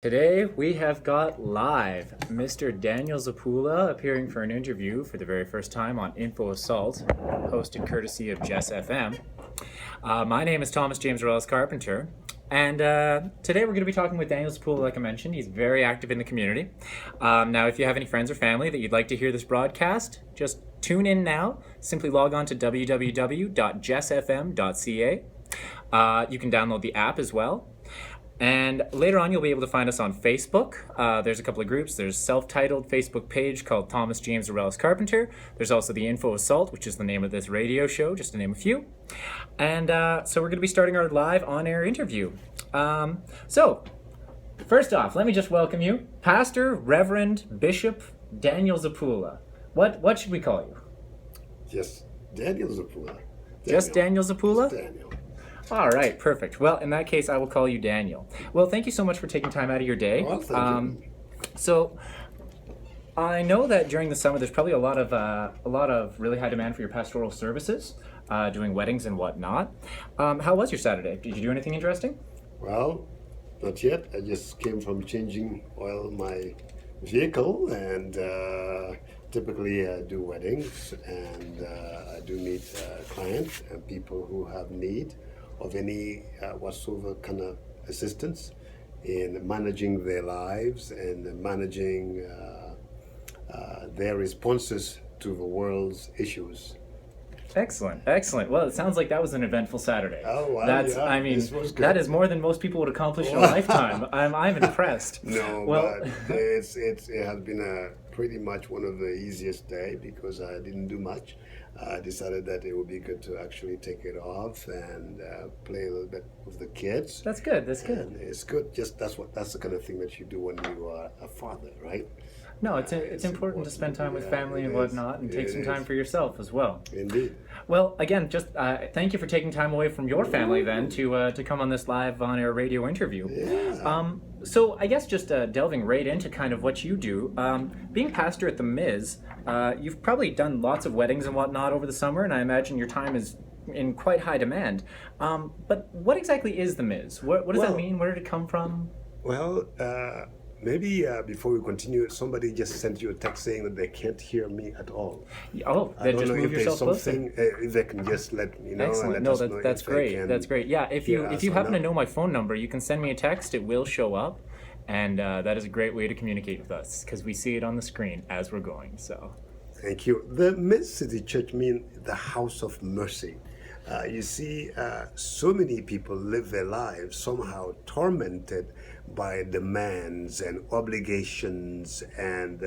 Today we have got live Mr. Daniel Zopoula appearing for an interview for the very first time on Info Assault, hosted courtesy of Jessfm. My name is Thomas James Arelis Carpenter, and today we're going to be talking with Daniel Zopoula, like I mentioned. He's very active in the community. Now, if you have any friends or family that you'd like to hear this broadcast, just tune in now. Simply log on to www.jessfm.ca. You can download the app as well. And later on, you'll be able to find us on Facebook. There's a couple of groups. There's a self-titled Facebook page called Thomas James Arelis Carpenter. There's also the Info Assault, which is the name of this radio show, just to name a few. And so we're going to be starting our live on-air interview. So, first off, let me just welcome you, Pastor, Reverend, Bishop Daniel Zopoula. What should we call you? Just Daniel Zopoula. Just Daniel Zopoula? Just Daniel. All right, perfect. Well, in that case, I will call you Daniel. Well, thank you so much for taking time out of your day. Well, thank you. So, I know that during the summer, there's probably a lot of really high demand for your pastoral services, doing weddings and whatnot. How was your Saturday? Did you do anything interesting? Well, not yet. I just came from changing oil my vehicle, and typically I do weddings, and I do meet clients and people who have need of any whatsoever kind of assistance in managing their lives and managing their responses to the world's issues. Excellent, excellent. Well, it sounds like that was an eventful Saturday. Oh, wow. That's, yeah, I mean, this was good. that is more than most people would accomplish in a lifetime. I'm impressed. No, Well, but it has been a pretty much one of the easiest day because I didn't do much. I decided that it would be good to actually take it off and play a little bit with the kids. that's good. That's good. And it's good. Just that's the kind of thing that you do when you are a father, right? No, it's important to spend time with Yeah, family and it is. whatnot, and take It some is. time for yourself as well. Indeed. Well, again, just thank you for taking time away from your family then to come on this live on-air radio interview. Yeah. So I guess just delving right into kind of what you do, being pastor at the Miz, you've probably done lots of weddings and whatnot over the summer, and I imagine your time is in quite high demand. But what exactly is the Miz? What does that Well- mean? Where did it come from? Well, maybe before we continue, somebody just sent you a text saying that they can't hear me at all. Oh, I then don't just know move if there's yourself closer. something if they can just let me know. And Excellent. let No, us know that's if they great. can That's great. Yeah, if you hear us or happen to not. know my phone number, you can send me a text. It will show up, and that is a great way to communicate with us because we see it on the screen as we're going. So, Thank you. The Mid-City Church means the house of mercy. You see, so many people live their lives somehow tormented by demands and obligations and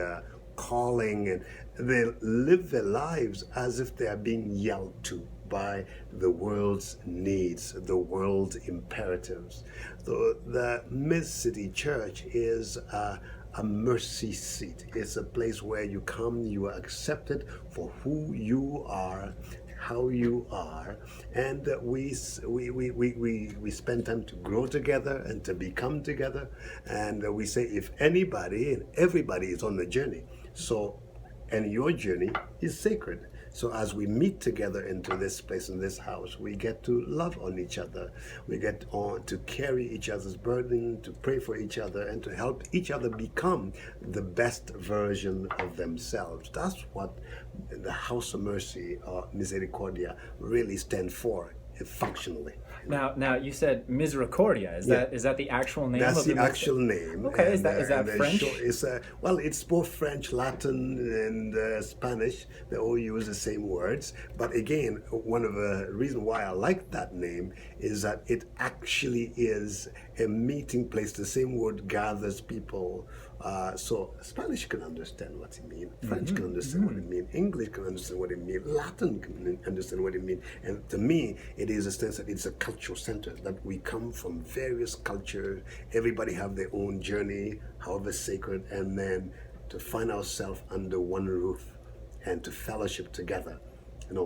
calling, and they live their lives as if they are being yelled to by the world's needs, the world's imperatives. So the Mid-City Church is a mercy seat. It's a place where you come, you are accepted for who you are, how you are, and we spend time to grow together and to become together. And we say if anybody and everybody is on the journey, and your journey is sacred. So as we meet together into this place, in this house, we get to love on each other. We get on to carry each other's burden, to pray for each other, and to help each other become the best version of themselves. That's what the House of Mercy or Misericordia really stands for, functionally. now you said Misericordia. Is that the actual name That's of the Miz- actual name. Okay, is that and French? It's both French, Latin, and Spanish. They all use the same words. But again, one of the reasons why I like that name is that it actually is a meeting place. The same word gathers people. So Spanish can understand what it means. French can understand what it means. English can understand what it means. Latin can understand what it means. And to me, it is a sense that it's a cultural center, that we come from various cultures. Everybody have their own journey, however sacred, and then to find ourselves under one roof and to fellowship together.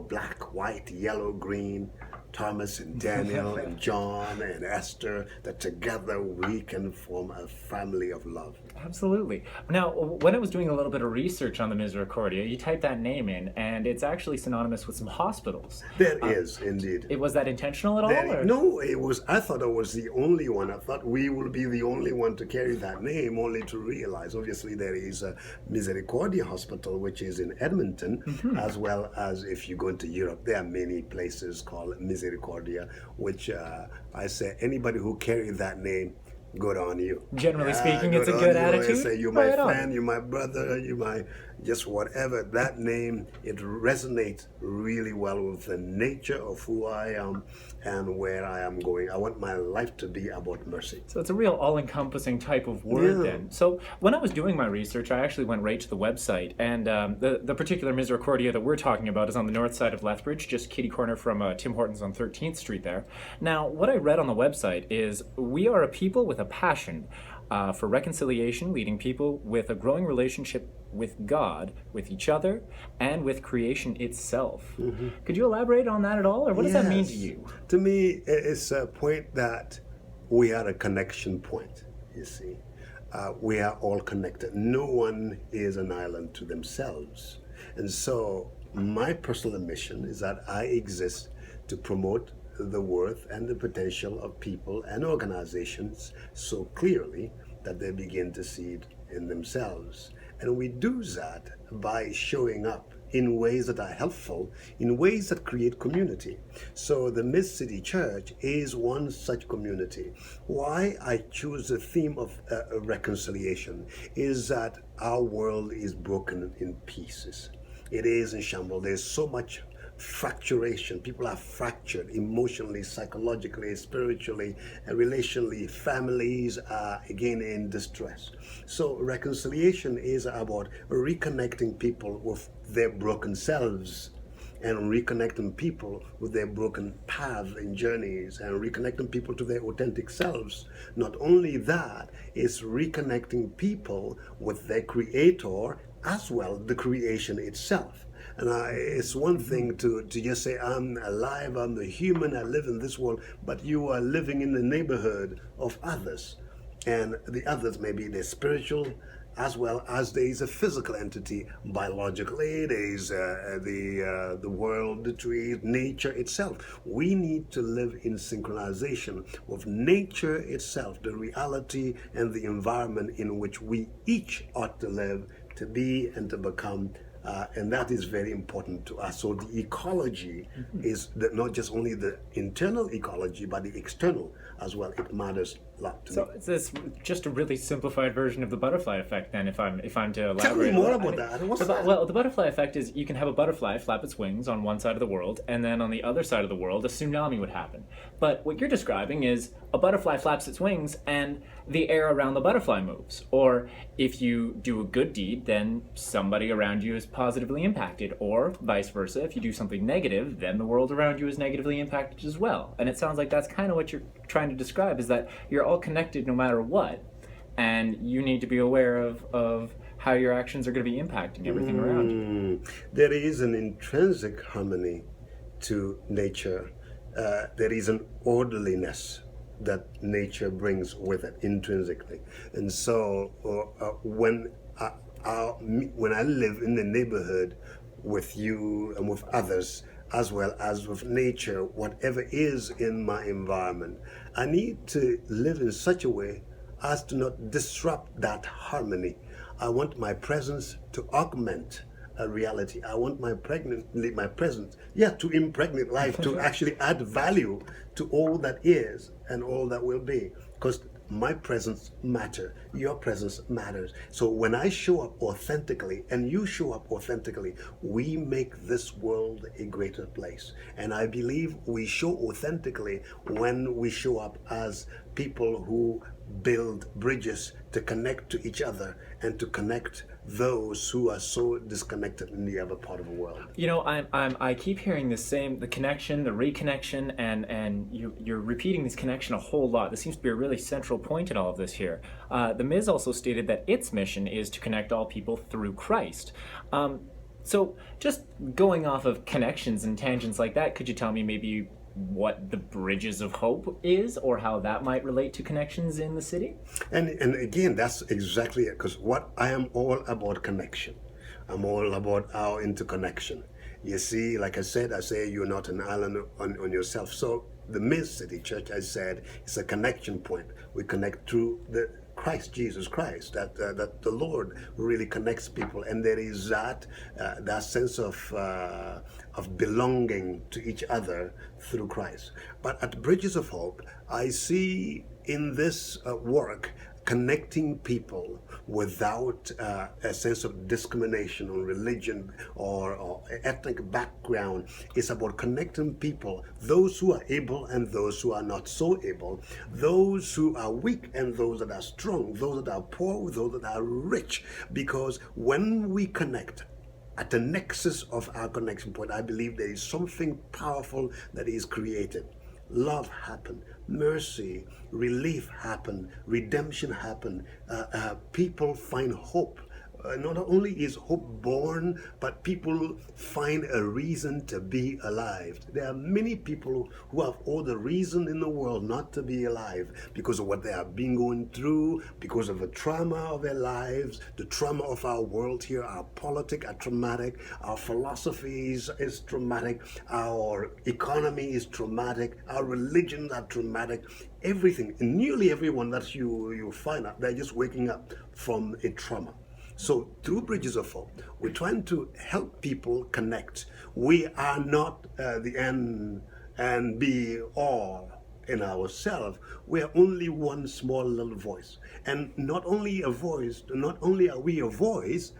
Black, white, yellow, green, Thomas and Daniel and John and Esther, that together we can form a family of love. Absolutely. Now, when I was doing a little bit of research on the Misericordia, you type that name in, and it's actually synonymous with some hospitals. There is, indeed. Was that intentional at all? Or? No, it was. I thought I was the only one. I thought we will be the only one to carry that name, only to realize, obviously, there is a Misericordia Hospital, which is in Edmonton, as well as if you go into Europe, there are many places called Misericordia, which I say anybody who carries that name, good on you. Generally speaking, it's a good attitude. Say you're my friend, you're my brother, you're my just whatever. That name, it resonates really well with the nature of who I am and where I am going. I want my life to be about mercy. So it's a real all-encompassing type of word then. So when I was doing my research, I actually went right to the website, and the particular Misericordia that we're talking about is on the north side of Lethbridge, just kitty corner from Tim Hortons on 13th Street there. Now, what I read on the website is, we are a people with a passion for reconciliation, leading people with a growing relationship with God, with each other, and with creation itself. Could you elaborate on that at all, or what does that mean to you? To me, it's a point that we are a connection point, you see. We are all connected. No one is an island to themselves. And so my personal mission is that I exist to promote the worth and the potential of people and organizations so clearly that they begin to see it in themselves. And we do that by showing up in ways that are helpful, in ways that create community. So the Mid-City Church is one such community. Why I choose the theme of reconciliation is that our world is broken in pieces. It is in shambles. There's so much fracturation. People are fractured emotionally, psychologically, spiritually, and relationally. Families are again in distress. So reconciliation is about reconnecting people with their broken selves, and reconnecting people with their broken paths and journeys, and reconnecting people to their authentic selves. Not only that, it's reconnecting people with their creator as well, the creation itself. And it's one thing to just say, I'm alive, I'm a human, I live in this world, but you are living in the neighborhood of others. And the others, maybe they're spiritual, as well as there is a physical entity. Biologically, there is the world, the trees, nature itself. We need to live in synchronization with nature itself, the reality and the environment in which we each ought to live, to be, and to become. And that is very important to us. So the ecology is not just only the internal ecology, but the external as well. It matters a lot to me. So it's just a really simplified version of the butterfly effect then, if I'm to elaborate. Tell me more about that. What's that? Well, the butterfly effect is, you can have a butterfly flap its wings on one side of the world, and then on the other side of the world, a tsunami would happen. But what you're describing is a butterfly flaps its wings and the air around the butterfly moves. Or if you do a good deed, then somebody around you is positively impacted. Or vice versa, if you do something negative, then the world around you is negatively impacted as well. And it sounds like that's kind of what you're trying to describe, is that you're all connected no matter what. And you need to be aware of how your actions are going to be impacting everything around you. There is an intrinsic harmony to nature. There is an orderliness that nature brings with it intrinsically. And so when I live in the neighborhood with you and with others, as well as with nature, whatever is in my environment, I need to live in such a way as to not disrupt that harmony. I want my presence to augment a reality. I want my presence, to impregnate life, to actually add value to all that is and all that will be. Because my presence matters, your presence matters. So when I show up authentically and you show up authentically, we make this world a greater place. And I believe we show authentically when we show up as people who build bridges to connect to each other and to connect those who are so disconnected in the other part of the world. You know, I keep hearing the connection, the reconnection, and you're repeating this connection a whole lot. This seems to be a really central point in all of this here. The Miz also stated that its mission is to connect all people through Christ. So just going off of connections and tangents like that, could you tell me maybe what the Bridges of Hope is, or how that might relate to connections in the city? And again, that's exactly it. Because what I am all about connection. I'm all about our interconnection. You see, like I say you're not an island on yourself. So the Mid-City Church, I said, is a connection point. We connect through the Christ, Jesus Christ, that the Lord really connects people, and there is that sense of belonging to each other through Christ. But at Bridges of Hope, I see in this work connecting people without a sense of discrimination on religion or ethnic background. It's about connecting people, those who are able and those who are not so able, those who are weak and those that are strong, those that are poor, those that are rich. Because when we connect, at the nexus of our connection point, I believe there is something powerful that is created. Love happened, mercy, relief happened, redemption happened. People find hope. Not only is hope born, but people find a reason to be alive. There are many people who have all the reason in the world not to be alive because of what they have been going through, because of the trauma of their lives, the trauma of our world here. Our politics are traumatic, our philosophies is traumatic, our economy is traumatic, our religions are traumatic. Everything, nearly everyone that you find out, they're just waking up from a trauma. So through Bridges of Hope, we're trying to help people connect. We are not the end and be all in ourselves. We are only one small little voice. And not only a voice, not only are we a voice,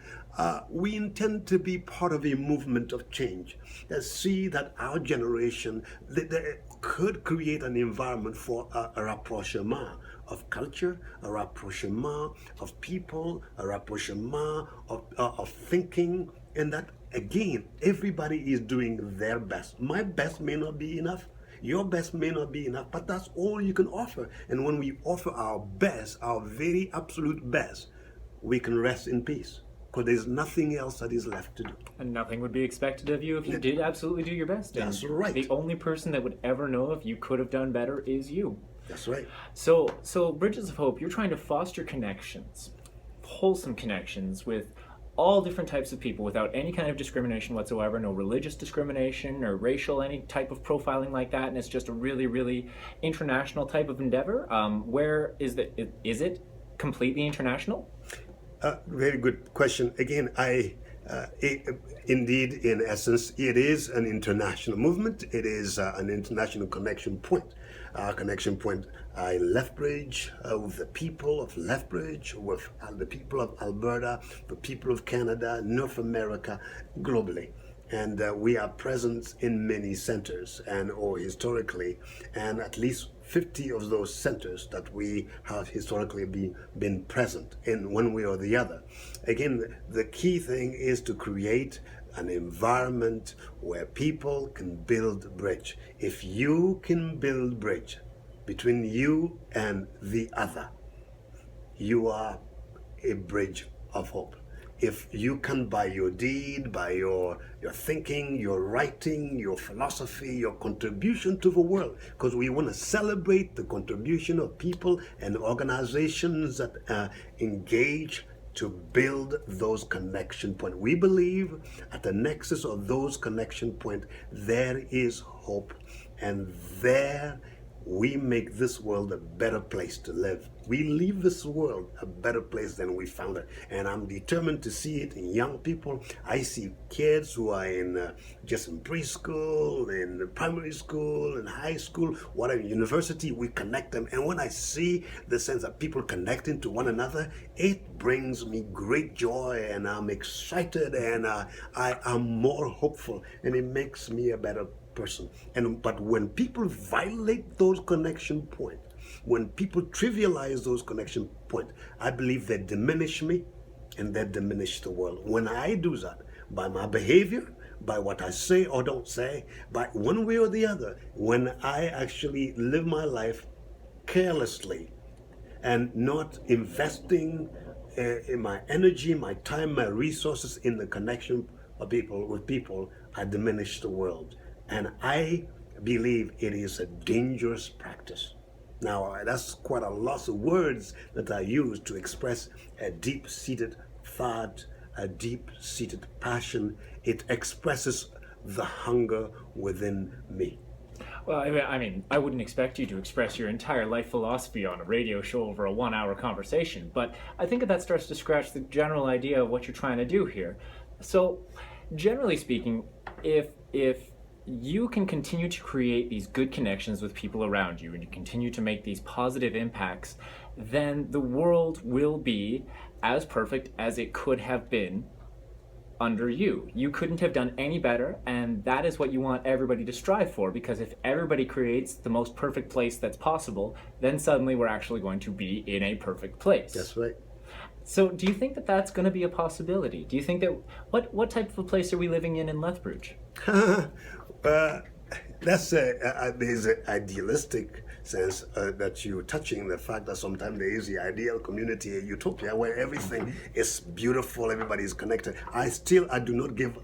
we intend to be part of a movement of change. See that our generation could create an environment for a rapprochement of culture, a rapprochement of people, a rapprochement of thinking, and that again, everybody is doing their best. My best may not be enough. Your best may not be enough, but that's all you can offer. And when we offer our best, our very absolute best, we can rest in peace. Because there's nothing else that is left to do. And nothing would be expected of you if you did absolutely do your best. That's right. The only person that would ever know if you could have done better is you. That's right. So Bridges of Hope, you're trying to foster connections, wholesome connections with all different types of people without any kind of discrimination whatsoever, no religious discrimination or racial, any type of profiling like that, and it's just a really, really international type of endeavor. Where is it completely international? Very good question. Again, indeed, in essence, it is an international movement. It is an international connection point. Connection point in Lethbridge, with the people of Lethbridge, with the people of Alberta, the people of Canada, North America, globally. And we are present in many centers or historically, and at least 50 of those centers that we have historically been present in one way or the other. Again, the key thing is to create an environment where people can build bridge. If you can build bridge between you and the other, you are a bridge of hope. If you can, by your deed, by your thinking, your writing, your philosophy, your contribution to the world, because we want to celebrate the contribution of people and organizations that engage to build those connection points. We believe at the nexus of those connection points, there is hope, and there we make this world a better place to live. We leave this world a better place than we found it. And I'm determined to see it in young people. I see kids who are just in preschool, in primary school, in high school, whatever, university, we connect them. And when I see the sense that people connecting to one another, it brings me great joy, and I'm excited, and I am more hopeful, and it makes me a better person. But when people violate those connection points, when people trivialize those connection points, I believe they diminish me and they diminish the world. When I do that, by my behavior, by what I say or don't say, by one way or the other, when I actually live my life carelessly and not investing in my energy, my time, my resources in the connection of people with people, I diminish the world. And I believe it is a dangerous practice. Now, that's quite a lot of words that are used to express a deep-seated thought, a deep-seated passion. It expresses the hunger within me. Well, I wouldn't expect you to express your entire life philosophy on a radio show over a 1 hour conversation, but I think that starts to scratch the general idea of what you're trying to do here. So, generally speaking, if you can continue to create these good connections with people around you and you continue to make these positive impacts, then the world will be as perfect as it could have been under you. You couldn't have done any better, and that is what you want everybody to strive for, because if everybody creates the most perfect place that's possible, then suddenly we're actually going to be in a perfect place. That's right. So do you think that that's going to be a possibility? Do you think that, what type of a place are we living in Lethbridge? That's there's an idealistic sense that you're touching the fact that sometimes there is the ideal community, a utopia where everything is beautiful, everybody is connected. I do not give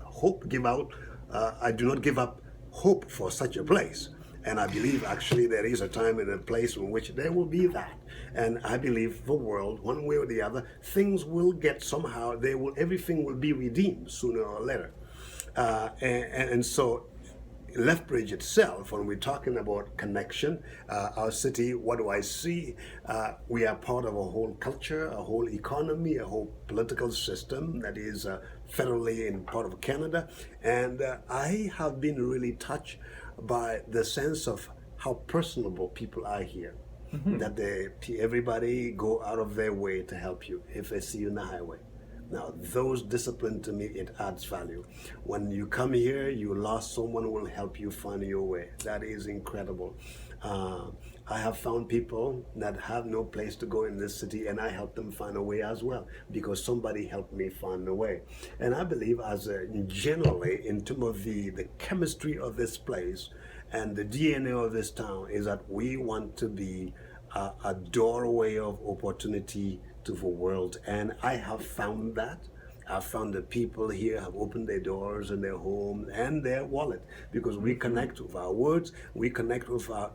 up hope for such a place. And I believe actually there is a time and a place in which there will be that. And I believe the world, one way or the other, things will get somehow, everything will be redeemed sooner or later. And so Lethbridge itself, when we're talking about connection, our city, what do I see? We are part of a whole culture, a whole economy, a whole political system that is federally in part of Canada. And I have been really touched by the sense of how personable people are here. Mm-hmm. That everybody go out of their way to help you if they see you in the highway. Now, those discipline, to me, it adds value. When you come here, you lost, someone will help you find your way. That is incredible. I have found people that have no place to go in this city, and I help them find a way as well, because somebody helped me find a way. And I believe generally, in terms of the chemistry of this place and the DNA of this town, is that we want to be a doorway of opportunity to the world, and I have found that. I've found that people here have opened their doors and their home and their wallet, because we connect with our words, we connect with our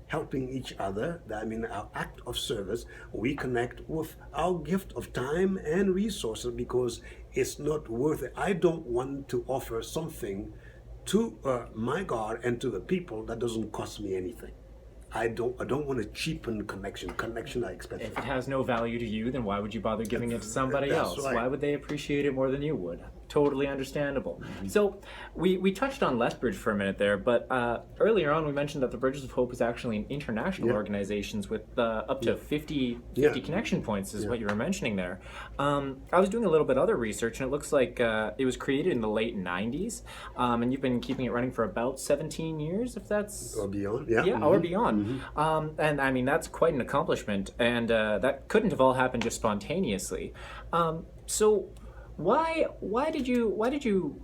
helping each other. I mean, our act of service. We connect with our gift of time and resources, because it's not worth it. I don't want to offer something to my God and to the people that doesn't cost me anything. I don't want to cheapen connection. Connection I expect. If it has no value to you, then why would you bother giving it to somebody else? Right. Why would they appreciate it more than you would? Totally understandable. Mm-hmm. So we touched on Lethbridge for a minute there, but earlier on we mentioned that the Bridges of Hope is actually an international organization with up to 50 connection points is what you were mentioning there. I was doing a little bit other research, and it looks like it was created in the late 90s, and you've been keeping it running for about 17 years, if that's... Or beyond, or beyond. Mm-hmm. And I mean, that's quite an accomplishment, and that couldn't have all happened just spontaneously. So why did you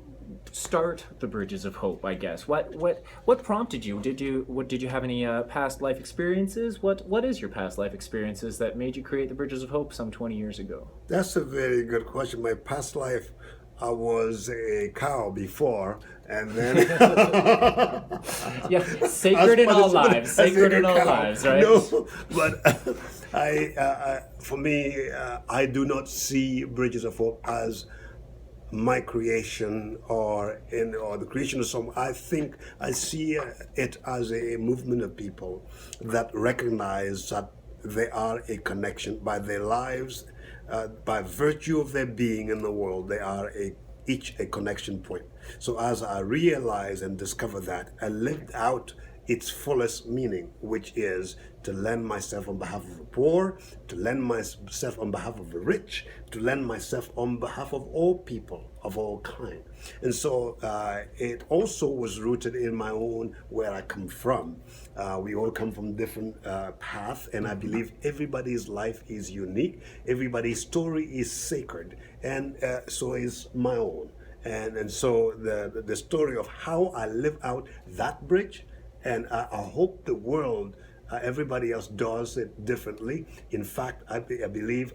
start the Bridges of Hope, I guess? What prompted you? Did you have any past life experiences? What is your past life experiences that made you create the Bridges of Hope some 20 years ago? That's a very good question. My past life, I was a cow before, and then sacred in all lives, sacred in all lives, right? No, but for me, I do not see Bridges of Hope as my creation or the creation of some. I think I see it as a movement of people that recognize that they are a connection by their lives. By virtue of their being in the world, they are each a connection point. So as I realized and discovered that, I lived out its fullest meaning, which is to lend myself on behalf of the poor, to lend myself on behalf of the rich, to lend myself on behalf of all people of all kind. And so it also was rooted in my own, where I come from. We all come from different paths, and I believe everybody's life is unique. Everybody's story is sacred, and so is my own. And so the story of how I live out that bridge, and I hope the world, everybody else does it differently. In fact, I believe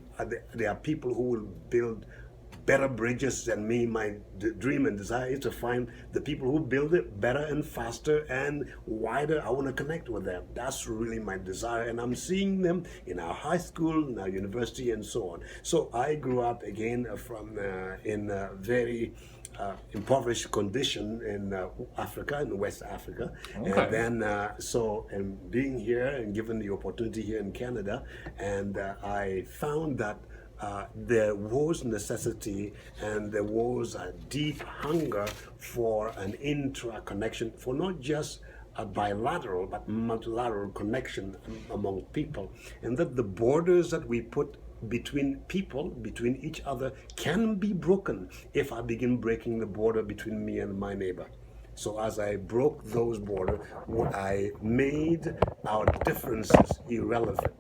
there are people who will build better bridges than me. My dream and desire is to find the people who build it better and faster and wider. I want to connect with them. That's really my desire, and I'm seeing them in our high school, in our university, and so on. So I grew up again from in a very impoverished condition in Africa, in West Africa, Okay. and then and being here and given the opportunity here in Canada, and I found that there was necessity and there was a deep hunger for an intra-connection, for not just a bilateral but multilateral connection among people, and that the borders that we put between people, between each other, can be broken if I begin breaking the border between me and my neighbor. So as I broke those borders, I made our differences irrelevant.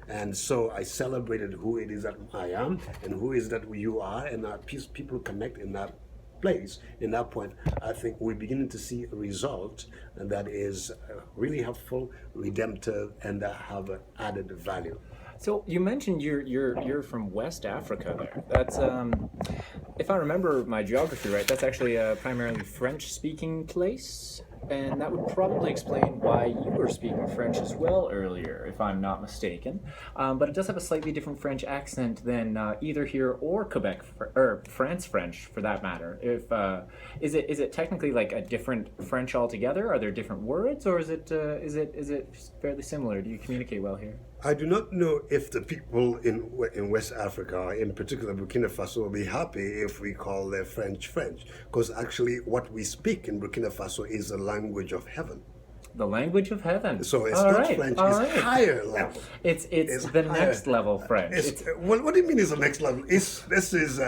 And so I celebrated who it is that I am and who is that you are, and our people connect in that place. In that point, I think we're beginning to see a result that is really helpful, redemptive, and have added value. So you mentioned you're from West Africa there. That's if I remember my geography right, that's actually a primarily French-speaking place, and that would probably explain why you were speaking French as well earlier, if I'm not mistaken. But it does have a slightly different French accent than either here or Quebec or France French, for that matter. If is it technically like a different French altogether? Are there different words, or is it fairly similar? Do you communicate well here? I do not know if the people in West Africa, in particular Burkina Faso, will be happy if we call their French French, because actually what we speak in Burkina Faso is the language of heaven. The language of heaven. So it's All not right, French, all it's right. higher level. It's the higher. next level French. What do you mean it's the next level? This is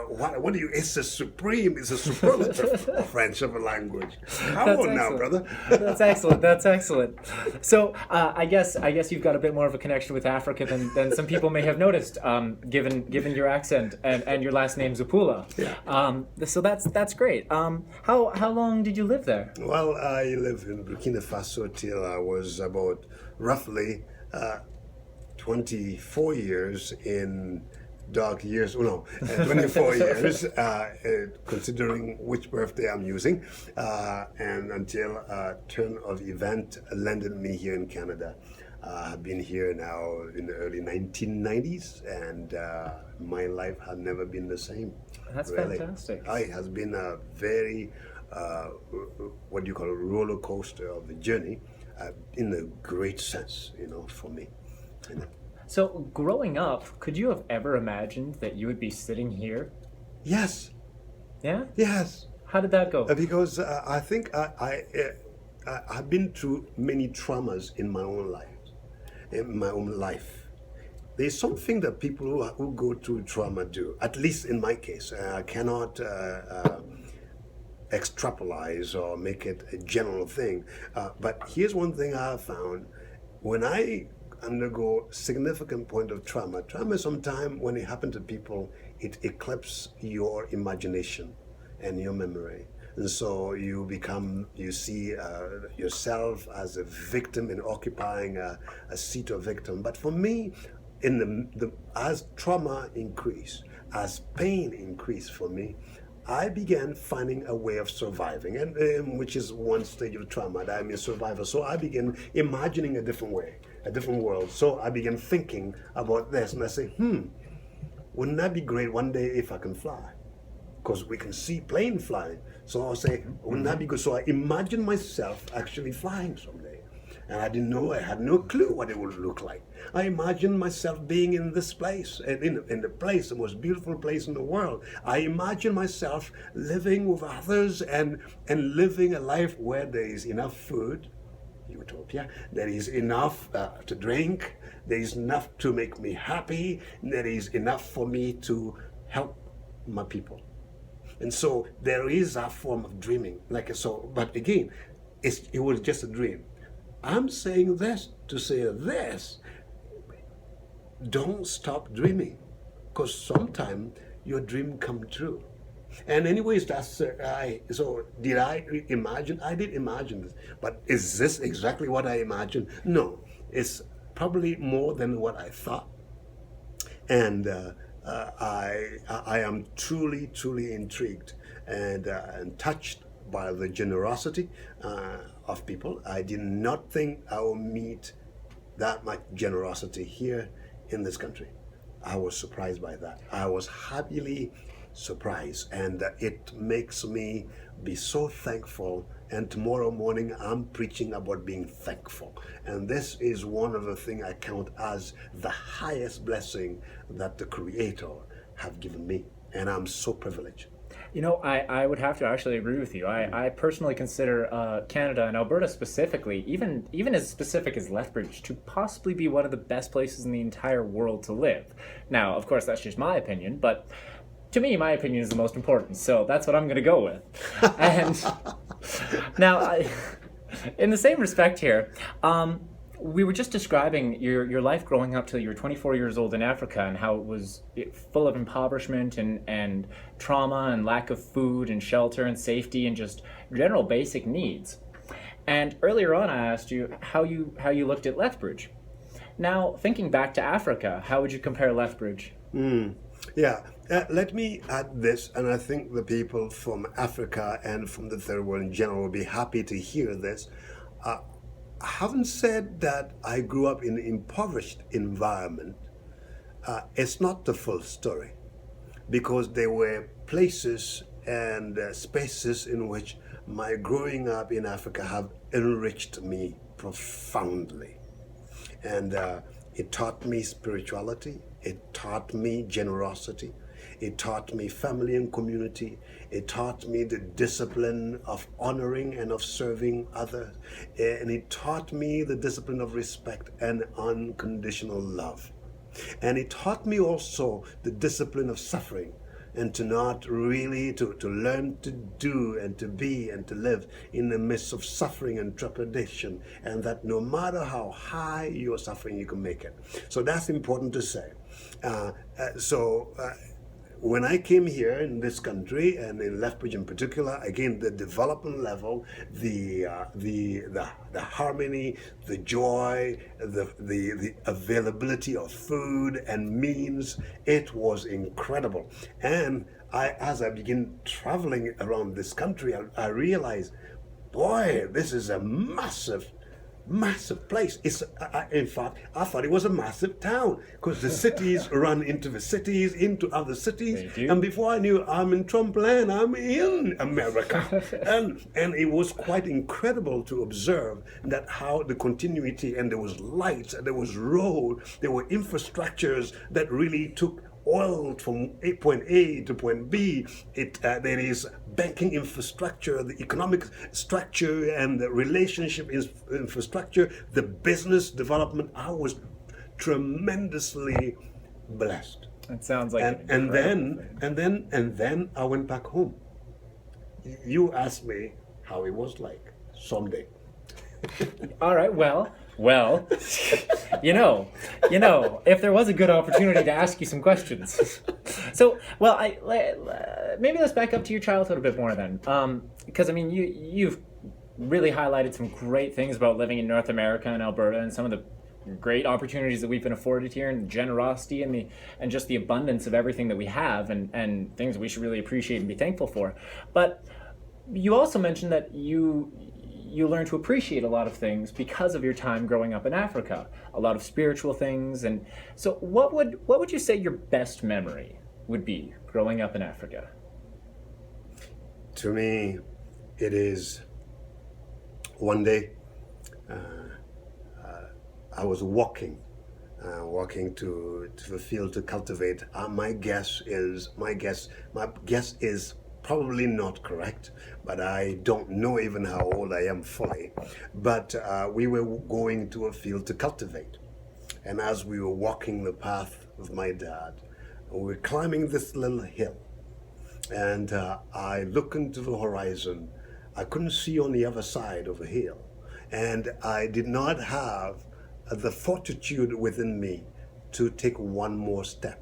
what do you? It's a supreme. It's a superlative of French of a language. Come That's on now, excellent. brother. That's excellent. That's excellent. So I guess you've got a bit more of a connection with Africa than some people may have noticed, given your accent and your last name Zopoula. Yeah. So that's great. How long did you live there? Well, I lived in Burkina Faso till I was about roughly 24 years in dark years. Oh no, 24 years, considering which birthday I'm using, and until turn of event landed me here in Canada. I've been here now in the early 1990s, and my life has never been the same. That's really. fantastic. It has been a very, what do you call it, roller coaster of the journey, in a great sense, for me. So growing up, could you have ever imagined that you would be sitting here? Yes. Yeah? Yes. How did that go? Because I think I've been through many traumas in my own life. There's something that people who go through trauma do, at least in my case. I cannot extrapolate or make it a general thing. But here's one thing I have found. When I undergo significant point of trauma sometimes when it happens to people, it eclipses your imagination and your memory. And so you see yourself as a victim and occupying a seat of victim. But for me, as trauma increased, as pain increased for me, I began finding a way of surviving, and which is one stage of trauma, that I'm a survivor. So I began imagining a different way, a different world. So I began thinking about this, and I say, wouldn't that be great one day if I can fly? Because we can see plane flying. So I'll say, wouldn't that be good? So I imagine myself actually flying someday. And I didn't know, I had no clue what it would look like. I imagined myself being in this place, in the place, the most beautiful place in the world. I imagined myself living with others and living a life where there is enough food, utopia, there is enough to drink, there is enough to make me happy, there is enough for me to help my people. And so there is a form of dreaming, but again, it was just a dream. I'm saying this to say this: don't stop dreaming, because sometimes your dream come true. And anyways, that's so did I imagine? I did imagine this, but is this exactly what I imagined? No, it's probably more than what I thought. And I am truly, truly intrigued and touched by the generosity of people. I did not think I would meet that much generosity here in this country. I was surprised by that. I was happily surprised, and it makes me be so thankful. And tomorrow morning, I'm preaching about being thankful. And this is one of the things I count as the highest blessing that the Creator have given me. And I'm so privileged. I would have to actually agree with you. I personally consider Canada and Alberta specifically, even as specific as Lethbridge, to possibly be one of the best places in the entire world to live. Now, of course, that's just my opinion, but to me, my opinion is the most important, so that's what I'm going to go with. And now, in the same respect here, we were just describing your life growing up till you were 24 years old in Africa and how it was full of impoverishment and trauma and lack of food and shelter and safety and just general basic needs. And earlier on, I asked you how you looked at Lethbridge. Now, thinking back to Africa, how would you compare Lethbridge? Yeah, let me add this, and I think the people from Africa and from the third world in general will be happy to hear this. Having said that I grew up in an impoverished environment, it's not the full story, because there were places and spaces in which my growing up in Africa have enriched me profoundly. And it taught me spirituality, it taught me generosity, it taught me family and community. It taught me the discipline of honoring and of serving others. And it taught me the discipline of respect and unconditional love. And it taught me also the discipline of suffering, and to not really, to learn to do and to be and to live in the midst of suffering and trepidation, and that no matter how high your suffering, you can make it. So that's important to say. When I came here in this country, and in Lethbridge in particular, again, the development level, the harmony, the joy, the availability of food and means, it was incredible. And as I began traveling around this country, I realized, boy, this is a massive place. In fact, I thought it was a massive town, because the cities run into the cities, into other cities, and before I knew, I'm in Trump land, I'm in America. and it was quite incredible to observe that how the continuity, and there was lights, and there was road, there were infrastructures that really took oil from point A to point B. There is banking infrastructure, the economic structure, and the relationship infrastructure, the business development. I was tremendously blessed. It sounds like and then I went back home. You asked me how it was like someday. All right, well, if there was a good opportunity to ask you some questions. So, maybe let's back up to your childhood a bit more then. Because, you've really highlighted some great things about living in North America and Alberta, and some of the great opportunities that we've been afforded here, and the generosity and just the abundance of everything that we have, and things that we should really appreciate and be thankful for. But you also mentioned that you learn to appreciate a lot of things because of your time growing up in Africa, a lot of spiritual things. And so what would you say your best memory would be growing up in Africa? To me, it is one day I was walking to the field to cultivate. My guess is probably not correct, but I don't know even how old I am fully. But we were going to a field to cultivate. And as we were walking the path of my dad, we were climbing this little hill. And I looked into the horizon. I couldn't see on the other side of the hill. And I did not have the fortitude within me to take one more step,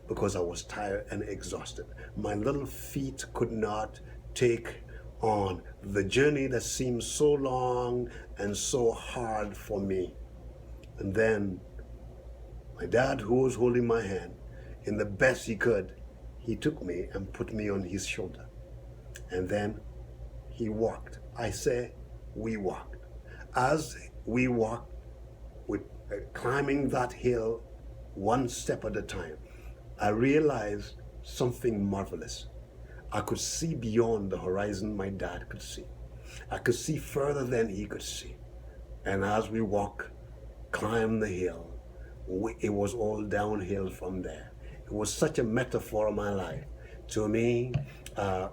because I was tired and exhausted. My little feet could not take on the journey that seemed so long and so hard for me. And then my dad, who was holding my hand, in the best he could, he took me and put me on his shoulder. And then he walked. I say, we walked. As we walked, with climbing that hill one step at a time, I realized something marvelous. I could see beyond the horizon my dad could see. I could see further than he could see. And as we climbed the hill, it was all downhill from there. It was such a metaphor of my life. To me,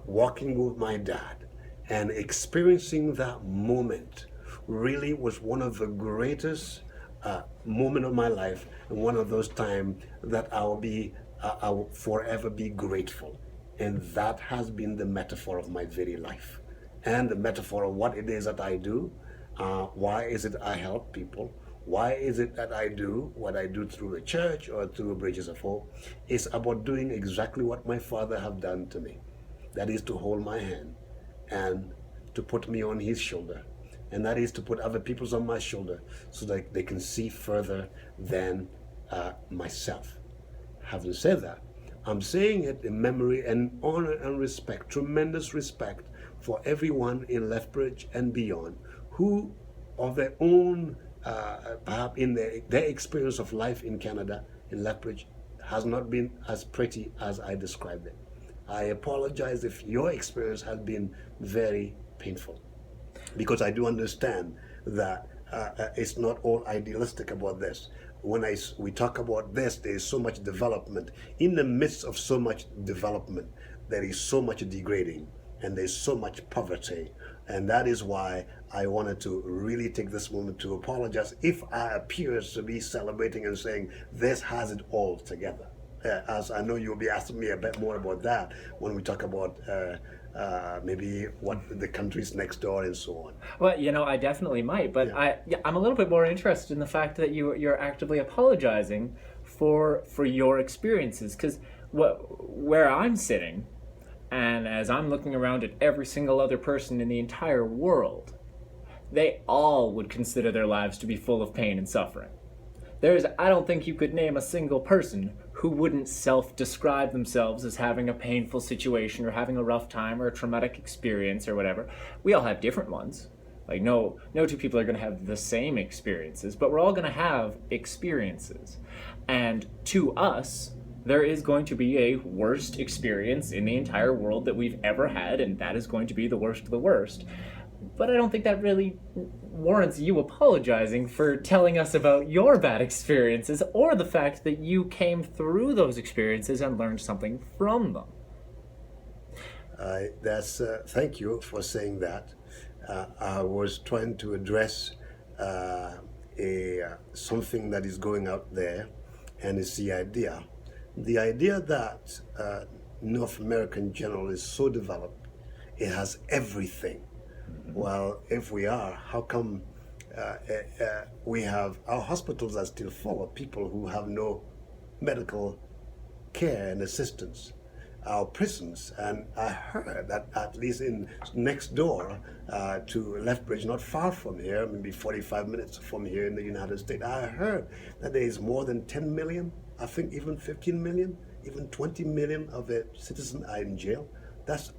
walking with my dad and experiencing that moment really was one of the greatest moment of my life, and one of those times that I will forever be grateful. And that has been the metaphor of my very life, and the metaphor of what it is that I do. Why is it I help people? Why is it that I do what I do through the church or through Bridges of Hope? It's about doing exactly what my father have done to me. That is to hold my hand and to put me on his shoulder. And that is to put other people's on my shoulder so that they can see further than myself. Having said that, I'm saying it in memory and honor and respect, tremendous respect for everyone in Lethbridge and beyond who, of their own, perhaps in their experience of life in Canada, in Lethbridge, has not been as pretty as I described it. I apologize if your experience has been very painful, because I do understand that it's not all idealistic about this. When we talk about this, there is so much development. In the midst of so much development, there is so much degrading and there's so much poverty. And that is why I wanted to really take this moment to apologize if I appear to be celebrating and saying this has it all together. As I know you'll be asking me a bit more about that when we talk about maybe what the countries next door and so on. Well, I definitely might, but I'm a little bit more interested in the fact that you're actively apologizing for your experiences, because where I'm sitting, and as I'm looking around at every single other person in the entire world, they all would consider their lives to be full of pain and suffering. I don't think you could name a single person who wouldn't self-describe themselves as having a painful situation or having a rough time or a traumatic experience or whatever. We all have different ones. Like no two people are going to have the same experiences, but we're all going to have experiences. And to us, there is going to be a worst experience in the entire world that we've ever had, and that is going to be the worst of the worst. But I don't think that really warrants you apologizing for telling us about your bad experiences, or the fact that you came through those experiences and learned something from them. Thank you for saying that. I was trying to address something that is going out there, and it's the idea that North America in general is so developed, it has everything. Well, if we are, how come we have our hospitals are still full of people who have no medical care and assistance? Our prisons, and I heard that at least in next door to Lethbridge, not far from here, maybe 45 minutes from here in the United States, I heard that there is more than 10 million, I think even 15 million, even 20 million of the citizens are in jail. That's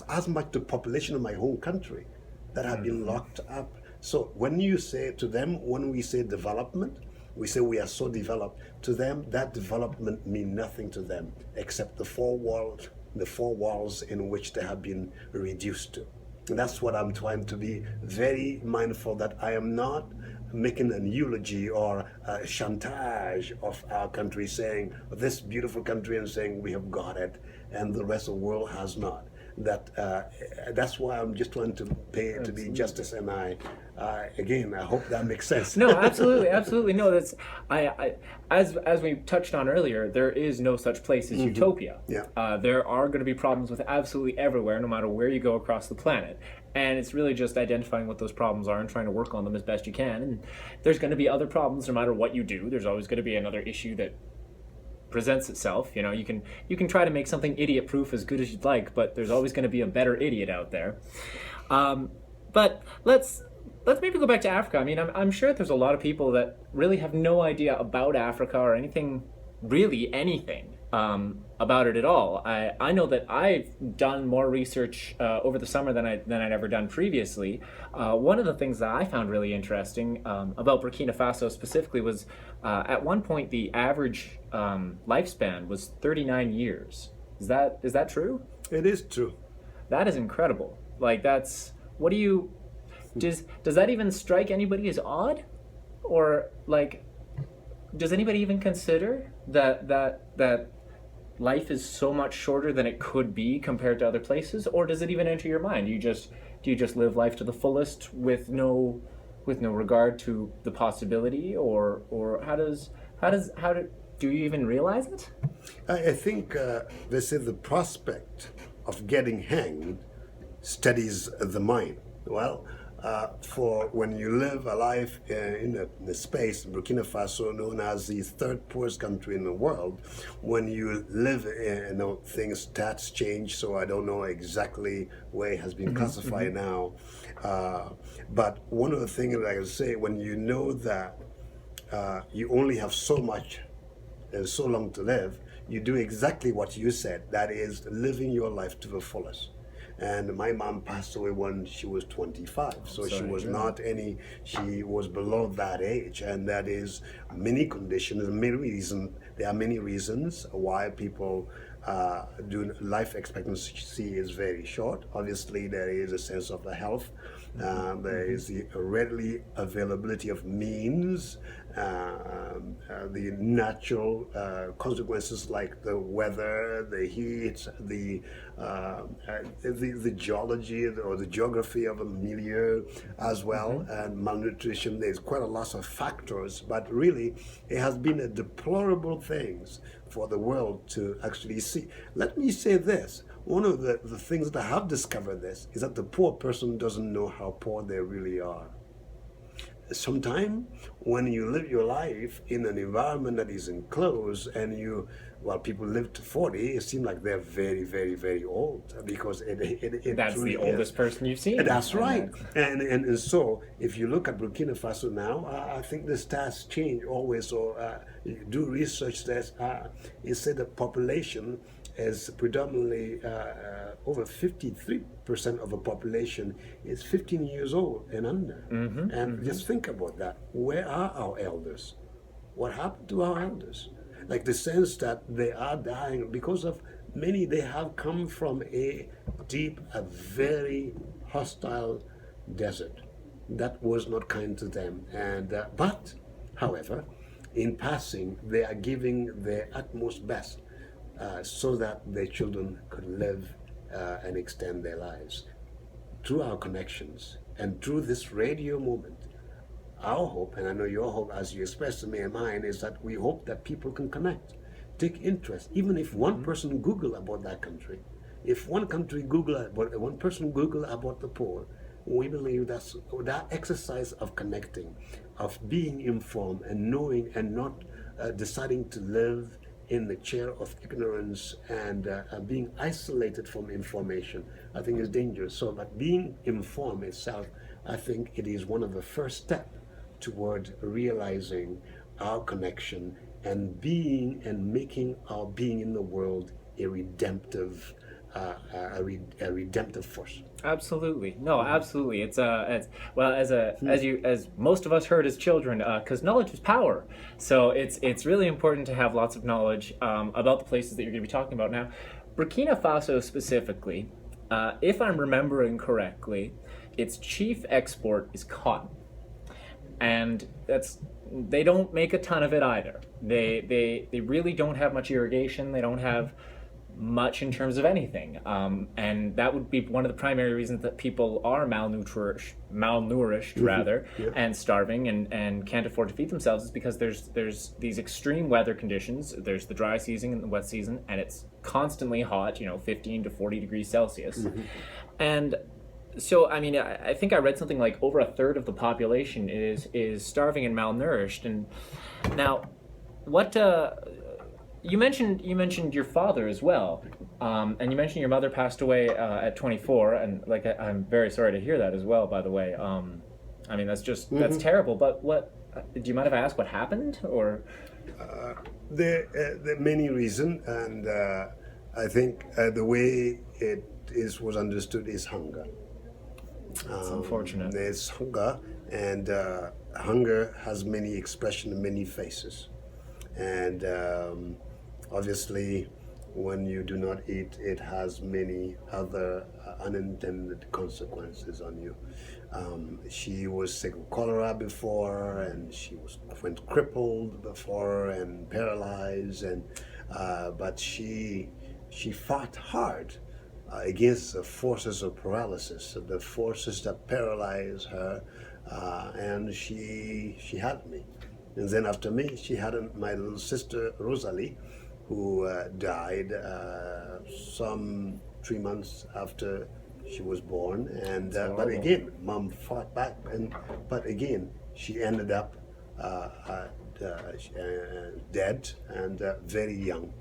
as much the population of my home country that have been locked up. So when you say to them, when we say development, we say we are so developed. To them, that development means nothing to them except the four walls in which they have been reduced to. And that's what I'm trying to be very mindful, that I am not making an eulogy or a chantage of our country, saying this beautiful country and saying we have got it and the rest of the world has not. That's why I'm just trying to be justice, and I hope that makes sense. No, absolutely. No, that's as we touched on earlier, there is no such place as utopia. Yeah. There are going to be problems with absolutely everywhere, no matter where you go across the planet, and it's really just identifying what those problems are and trying to work on them as best you can. And there's going to be other problems no matter what you do. There's always going to be another issue that presents itself. You can try to make something idiot proof as good as you'd like, but there's always going to be a better idiot out there. But let's maybe go back to Africa. I mean, I'm sure there's a lot of people that really have no idea about Africa or anything about it at all. I know that I've done more research over the summer than I'd ever done previously. One of the things that I found really interesting about Burkina Faso specifically was at one point the average lifespan was 39 years. Is that true? It is true. That is incredible. Like that's what do you does that even strike anybody as odd, or like does anybody even consider that life is so much shorter than it could be compared to other places, or does it even enter your mind? Do you just live life to the fullest with no regard to the possibility, or do you even realize it? I think they say the prospect of getting hanged steadies the mind. Well, for when you live a life in the space, Burkina Faso, known as the third poorest country in the world, when you live things, stats change, so I don't know exactly where it has been classified now. But one of the things that I can say, when you know that you only have so much and so long to live, you do exactly what you said. That is living your life to the fullest. And my mom passed away when she was 25, so she was not any. She was below that age, and that is many conditions, many reasons. There are many reasons why people do life expectancy is very short. Obviously, there is a sense of the health. There is the readily availability of means, the natural consequences like the weather, the heat, the geology or the geography of a milieu as well, and malnutrition. There's quite a lot of factors, but really it has been a deplorable thing for the world to actually see. Let me say this. One of the things that I have discovered this is that the poor person doesn't know how poor they really are. Sometimes when you live your life in an environment that is enclosed and people live to 40, it seems like they're very, very, very old because it That's truly the oldest person you've seen. That's right. And so if you look at Burkina Faso now, I think the stats change always. So you do research that. It said the population is predominantly over 53% of the population is 15 years old and under. Just think about that. Where are our elders? What happened to our elders? Like the sense that they are dying because of many, they have come from a very hostile desert that was not kind to them. But, however, in passing, they are giving their utmost best so that their children could live and extend their lives. Through our connections and through this radio moment, our hope, and I know your hope as you expressed to me and mine, is that we hope that people can connect, take interest, even if one person Google about that country. If one person Google about the poor, we believe that exercise of connecting, of being informed and knowing and not deciding to live in the chair of ignorance and being isolated from information, I think is dangerous. So, but being informed itself, I think it is one of the first steps toward realizing our connection and being and making our being in the world a redemptive force. Absolutely. No, absolutely. It's as most of us heard as children, because knowledge is power. So it's really important to have lots of knowledge about the places that you're going to be talking about now. Burkina Faso specifically, if I'm remembering correctly, its chief export is cotton, and they don't make a ton of it either. They really don't have much irrigation. They don't have much in terms of anything, and that would be one of the primary reasons that people are malnourished rather, and starving and can't afford to feed themselves, is because there's these extreme weather conditions. There's the dry season and the wet season, and it's constantly hot, 15 to 40 degrees Celsius. And so, I mean, I think I read something like over a third of the population is starving and malnourished. And now, what you mentioned your father as well, and you mentioned your mother passed away at 24, and I'm very sorry to hear that as well. By the way, I mean that's terrible. But what do you mind if I ask what happened, or? There are many reasons, and I think the way it was understood is hunger. It's unfortunate. There's hunger, and hunger has many expressions, many faces, and obviously, when you do not eat, it has many other unintended consequences on you. She was sick of cholera before, and went crippled before and paralyzed, and but she fought hard against the forces of paralysis, the forces that paralyze her, and she had me. And then after me, she had my little sister Rosalie, who died some 3 months after she was born. And but again, Mom fought back, but again, she ended up dead and very young,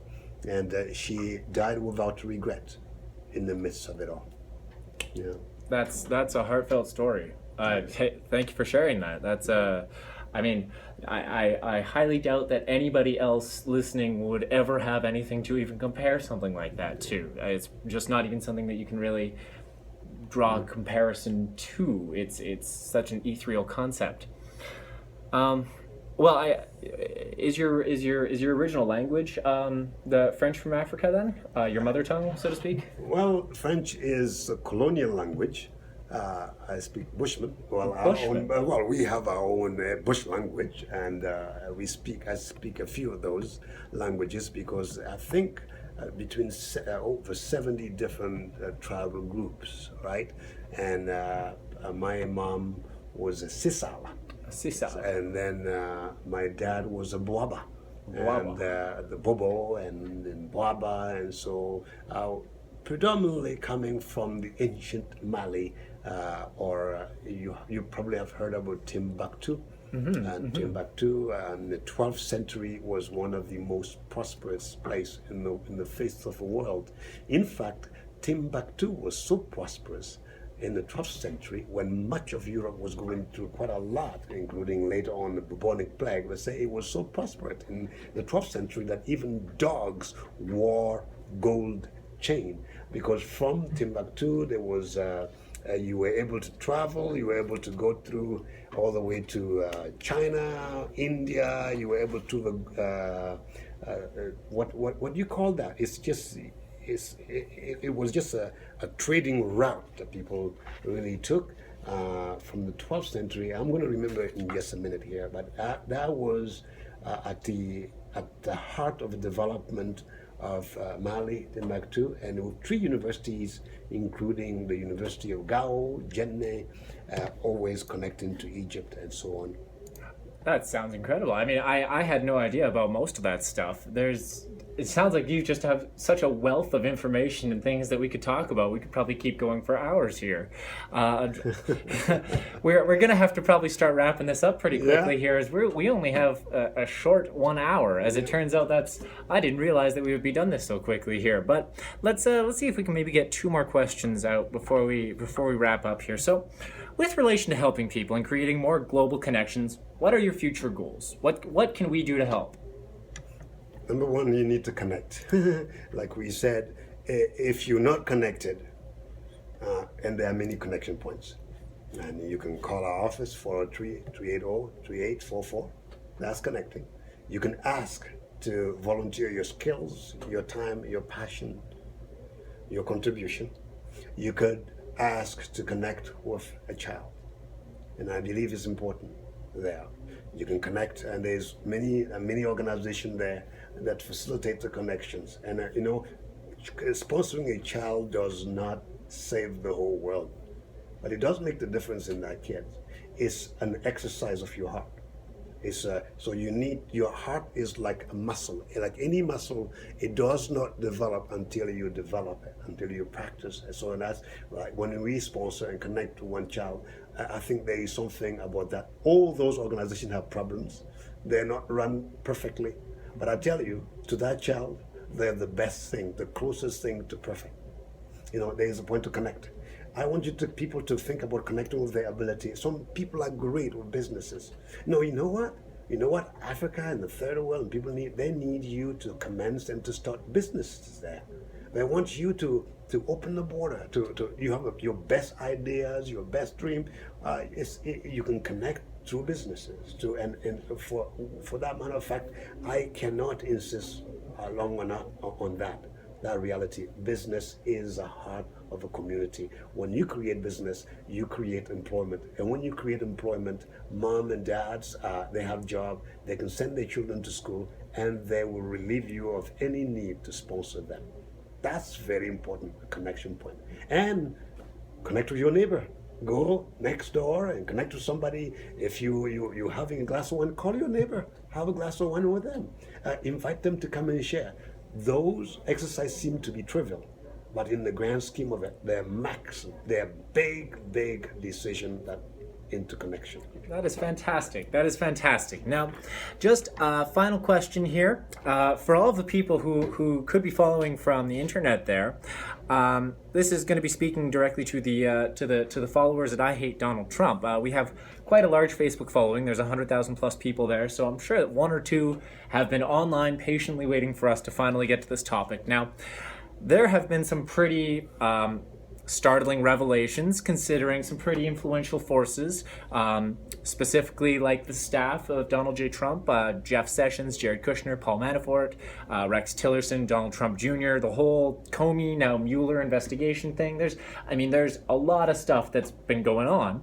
and she died without regret in the midst of it all. Yeah. That's a heartfelt story. Thank you for sharing that. That's I mean, I highly doubt that anybody else listening would ever have anything to even compare something like that to. It's just not even something that you can really draw a comparison to. It's such an ethereal concept. Well, is your original language the French from Africa then? Your mother tongue, so to speak? Well, French is a colonial language. I speak Bushman. Well, Bushman. We have our own Bush language, and I speak a few of those languages because I think between over 70 different tribal groups, right? And my mom was a Sisal. Sisal. And then my dad was a Boaba. And the Bobo and Boaba, and so predominantly coming from the ancient Mali, or you probably have heard about Timbuktu. And Timbuktu in the 12th century was one of the most prosperous places in the face of the world. In fact, Timbuktu was so prosperous in the 12th century, when much of Europe was going through quite a lot, including later on the bubonic plague, they say it was so prosperous in the 12th century that even dogs wore gold chain, because from Timbuktu there was you were able to travel, you were able to go through all the way to China, India, you were able to what do you call that? It's just it was just a trading route that people really took from the 12th century. I'm going to remember it in just a minute here, but that was at the heart of the development of Mali, Timbuktu, and there were 3 universities, including the University of Gao, Jenne, always connecting to Egypt and so on. That sounds incredible. I mean, I had no idea about most of that stuff. It sounds like you just have such a wealth of information and things that we could talk about. We could probably keep going for hours here. We're going to have to probably start wrapping this up pretty quickly here, as we only have a short 1 hour. As it turns out, I didn't realize that we would be done this so quickly here. But let's see if we can maybe get 2 more questions out before we wrap up here. So, with relation to helping people and creating more global connections, what are your future goals? What can we do to help? Number one, you need to connect. Like we said, if you're not connected, and there are many connection points, and you can call our office 403-380-3844. That's connecting. You can ask to volunteer your skills, your time, your passion, your contribution. You could ask to connect with a child, and I believe it's important there. You can connect, and there's many organizations there that facilitate the connections. And sponsoring a child does not save the whole world, but it does make the difference in that kid. It's an exercise of your heart. So your heart is like a muscle. Like any muscle, it does not develop until you develop it, until you practice. So that's like when we sponsor and connect to one child, I think there is something about that. All those organizations have problems. They're not run perfectly. But I tell you, to that child, they're the best thing, the closest thing to perfect. There is a point to connect. I want people to think about connecting with their ability. Some people are great with businesses. No, you know what? You know what? Africa and the third world and people they need you to commence and to start businesses there. They want you to open the border. To you have your best ideas, your best dream. You can connect through businesses. And for that matter of fact, I cannot insist long enough on that reality. Business is the heart of a community. When you create business, you create employment. And when you create employment, mom and dads, they have job, they can send their children to school, and they will relieve you of any need to sponsor them. That's very important, a connection point. And connect with your neighbor. Go next door and connect with somebody. If you're having a glass of wine, call your neighbor. Have a glass of wine with them. Invite them to come and share. Those exercises seem to be trivial, but in the grand scheme of it, they're big decision that interconnection. That is fantastic. That is fantastic. Now, just a final question here. For all of the people who could be following from the internet there, this is going to be speaking directly to the followers that I Hate Donald Trump. We have quite a large Facebook following. There's 100,000 plus people there, so I'm sure that one or two have been online patiently waiting for us to finally get to this topic. Now, there have been some pretty startling revelations considering some pretty influential forces, specifically like the staff of Donald J. Trump, Jeff Sessions, Jared Kushner, Paul Manafort, Rex Tillerson, Donald Trump Jr., the whole Comey, now Mueller investigation thing. There's a lot of stuff that's been going on.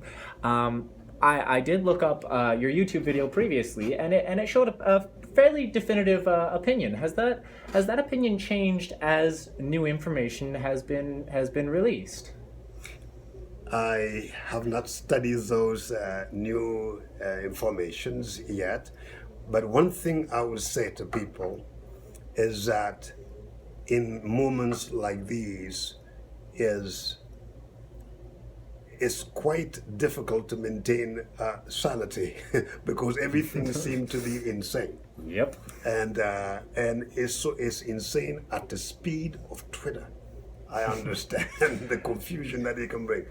I did look up your YouTube video previously, and it showed a fairly definitive opinion. Has that opinion changed as new information has been released? I have not studied those new informations yet, but one thing I would say to people is that in moments like these it's quite difficult to maintain sanity because everything seems to be insane. Yep. And it's insane at the speed of Twitter. I understand the confusion that it can bring.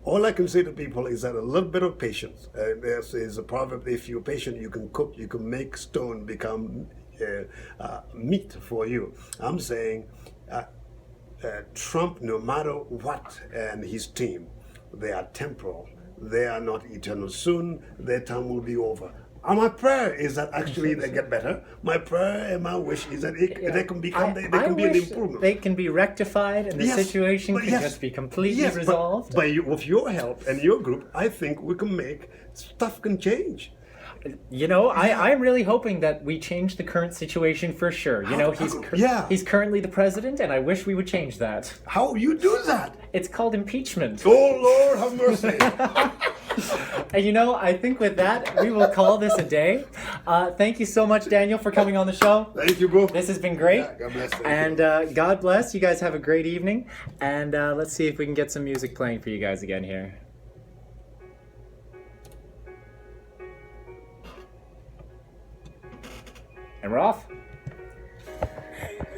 All I can say to people is that a little bit of patience. There's a proverb: if you're patient, you can cook. You can make stone become meat for you. I'm saying Trump, no matter what, and his team, they are temporal. They are not eternal. Soon their time will be over. And my prayer is that actually they get better. My prayer and my wish is that they can become they can be an improvement. They can be rectified and the situation can just be completely resolved. But with your help and your group, I think we can make stuff can change. You know, I'm really hoping that we change the current situation for sure. You know, he's currently the president, and I wish we would change that. How you do that? It's called impeachment. Oh, Lord, have mercy. And you know, I think with that, we will call this a day. Thank you so much, Daniel, for coming on the show. Thank you, bro. This has been great. Yeah, God bless. And God bless. You guys have a great evening. And let's see if we can get some music playing for you guys again here. And we're off.